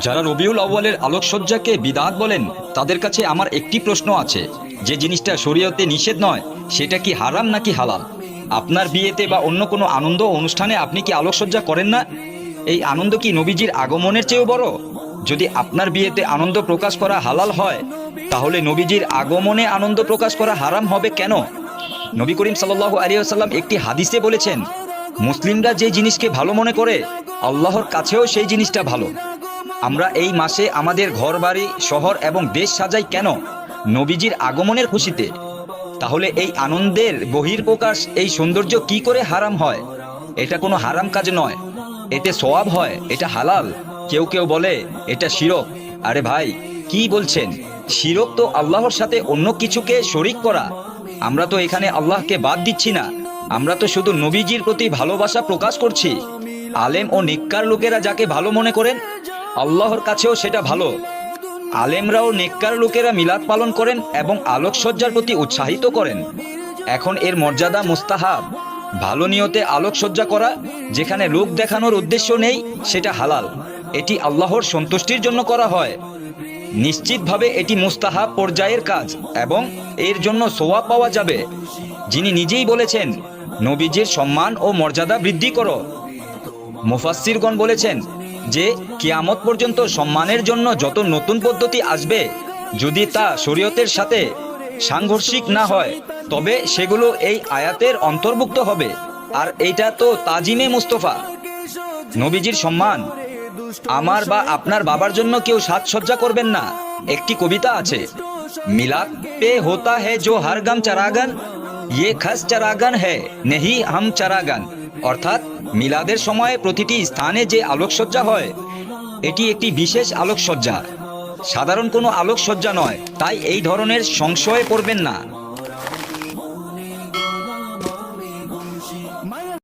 যারা রবিউল আউয়ালের আলোকসজ্জাকে বিদআত বলেন, তাদের কাছে আমার একটি প্রশ্ন আছে, যে জিনিসটা শরীয়তে নিষেধ নয় সেটা কি হারাম নাকি হালাল? আপনার বিয়েতে বা অন্য কোনো আনন্দ অনুষ্ঠানে আপনি কি আলোকসজ্জা করেন না? এই আনন্দ কি নবীজির আগমনের চেয়েও বড়? যদি আপনার বিয়েতে আনন্দ প্রকাশ করা হালাল হয়, তাহলে নবীজির আগমনে আনন্দ প্রকাশ করা হারাম হবে কেন? নবী করিম সাল্লাল্লাহু আলাইহি ওয়াসাল্লাম একটি হাদিসে বলেছেন, মুসলিমরা যে জিনিসকে ভালো মনে করে আল্লাহর কাছেও সেই জিনিসটা ভালো। আমরা এই মাসে আমাদের ঘরবাড়ি, শহর এবং দেশ সাজাই কেন? নবীজির আগমনের খুশিতে। তাহলে এই আনন্দের বহির্প্রকাশ, এই সৌন্দর্য কি করে হারাম হয়? এটা কোনো হারাম কাজ নয়, এতে সওয়াব হয়, এটা হালাল। কেউ কেউ বলে এটা শিরক। আরে ভাই, কি বলছেন? শিরক তো আল্লাহর সাথে অন্য কিছুকে শরিক করা। আমরা তো এখানে আল্লাহকে বাদ দিচ্ছি না, আমরা তো শুধু নবীজির প্রতি ভালোবাসা প্রকাশ করছি। আলেম ও নেককার লোকেরা যাকে ভালো মনে করেন, আল্লাহর কাছেও সেটা ভালো। আলেমরাও নেককার লোকেরা মিলাদ পালন করেন এবং আলোকসজ্জার প্রতি উৎসাহিত করেন। এখন এর মর্যাদা মুস্তাহাব। ভালো নিয়তে আলোকসজ্জা করা, যেখানে লোক দেখানোর উদ্দেশ্য নেই, সেটা হালাল। এটি আল্লাহর সন্তুষ্টির জন্য করা হয়। নিশ্চিতভাবে এটি মুস্তাহাব পর্যায়ের কাজ এবং এর জন্য সওয়াব পাওয়া যাবে। যিনি নিজেই বলেছেন, নবীজির সম্মান ও মর্যাদা বৃদ্ধি করো। মুফাসসিরগণ বলেছেন যে কিয়ামত পর্যন্ত সম্মানের জন্য যত নতুন পদ্ধতি আসবে, যদি তা শরীয়তের সাথে সাংঘর্ষিক না হয়, তবে সেগুলো এই আয়াতের অন্তর্ভুক্ত হবে। আর এইটা তো তাজিমে মুস্তফা, নবীজির সম্মান। আমার বা আপনার বাবার জন্য কেউ সাজসজ্জা করবেন না। একটি কবিতা আছে, মিলাদ পে হোতা হ্যায় জো হর গম চারাগান, ইয়ে খাস চারাগান হ্যায় নেহি হাম চারাগান। অর্থাৎ মিলাদের সময় প্রতিটি স্থানে যে আলোকসজ্জা হয়, এটি একটি বিশেষ আলোকসজ্জা, সাধারণ কোনো আলোকসজ্জা নয়। তাই এই ধরনের সংশয়ে পড়বেন না।